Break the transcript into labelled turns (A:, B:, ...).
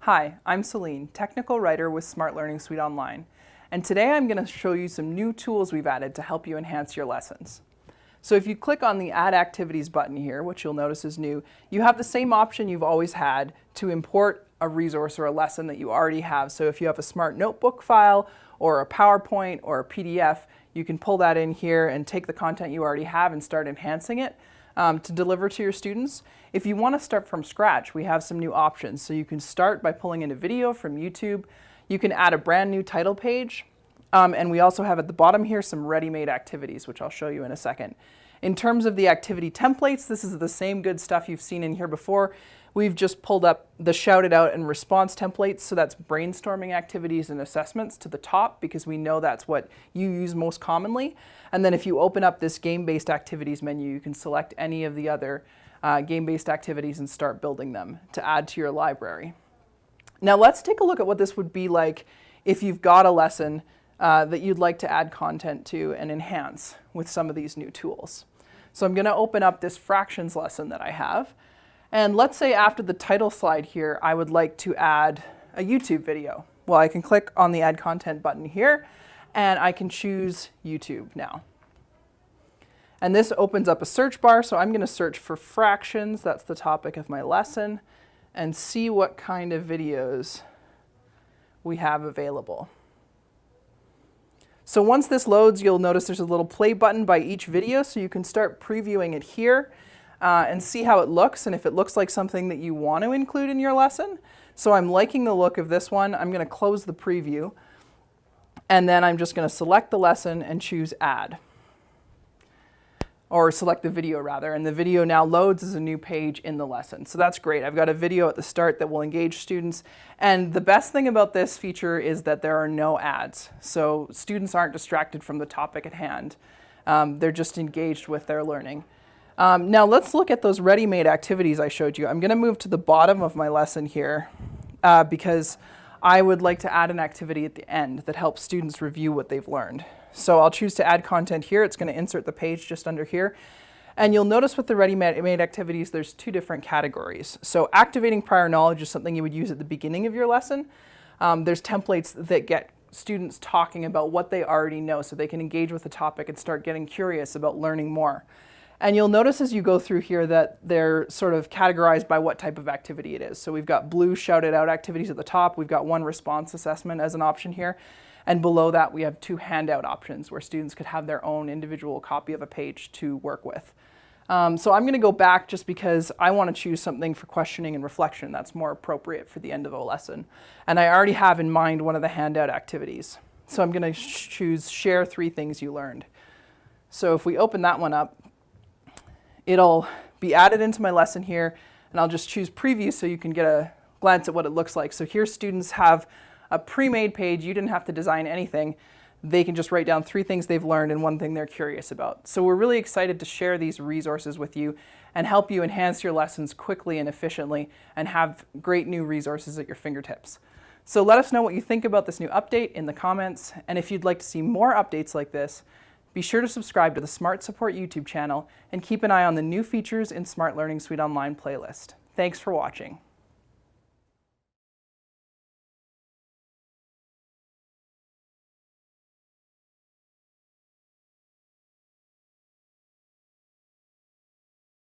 A: Hi, I'm Celine, Technical Writer with Smart Learning Suite Online, and today I'm going to show you some new tools we've added to help you enhance your lessons. So if you click on the Add Activities button here, which you'll notice is new, you have the same option you've always had to import a resource or a lesson that you already have. So if you have a Smart Notebook file or a PowerPoint or a PDF, you can pull that in here and take the content you already have and start enhancing it to deliver to your students. If you want to start from scratch, we have some new options. So you can start by pulling in a video from YouTube. You can add a brand new title page. And we also have at the bottom here some ready-made activities, which I'll show you in a second. In terms of the activity templates, this is the same good stuff you've seen in here before. We've just pulled up the shouted out and response templates, so that's brainstorming activities and assessments to the top because we know that's what you use most commonly. And then if you open up this game-based activities menu, you can select any of the other game-based activities and start building them to add to your library. Now let's take a look at what this would be like if you've got a lesson that you'd like to add content to and enhance with some of these new tools. So I'm going to open up this fractions lesson that I have. And let's say after the title slide here, I would like to add a YouTube video. Well, I can click on the Add Content button here, and I can choose YouTube now. And this opens up a search bar, so I'm going to search for fractions, that's the topic of my lesson, and see what kind of videos we have available. So once this loads, you'll notice there's a little play button by each video, so you can start previewing it here and see how it looks and if it looks like something that you want to include in your lesson. So I'm liking the look of this one. I'm going to close the preview, and then I'm just going to select the lesson and choose Add. Or select the video rather, and the video now loads as a new page in the lesson. So that's great. I've got a video at the start that will engage students, and the best thing about this feature is that there are no ads. So students aren't distracted from the topic at hand. They're just engaged with their learning. Now let's look at those ready-made activities I showed you. I'm going to move to the bottom of my lesson here because I would like to add an activity at the end that helps students review what they've learned. So I'll choose to add content here. It's going to insert the page just under here. And you'll notice with the ready-made activities, there's two different categories. So activating prior knowledge is something you would use at the beginning of your lesson. There's templates that get students talking about what they already know so they can engage with the topic and start getting curious about learning more. And you'll notice as you go through here that they're sort of categorized by what type of activity it is. So we've got blue shouted out activities at the top. We've got one response assessment as an option here. And below that, we have two handout options where students could have their own individual copy of a page to work with. So I'm going to go back just because I want to choose something for questioning and reflection that's more appropriate for the end of a lesson. And I already have in mind one of the handout activities. So I'm going to choose Share 3 Things You Learned. So if we open that one up, it'll be added into my lesson here, and I'll just choose Preview so you can get a glance at what it looks like. So here students have a pre-made page. You didn't have to design anything. They can just write down 3 things they've learned and 1 thing they're curious about. So we're really excited to share these resources with you and help you enhance your lessons quickly and efficiently and have great new resources at your fingertips. So let us know what you think about this new update in the comments, and if you'd like to see more updates like this, be sure to subscribe to the Smart Support YouTube channel and keep an eye on the new features in Smart Learning Suite Online playlist. Thanks for watching.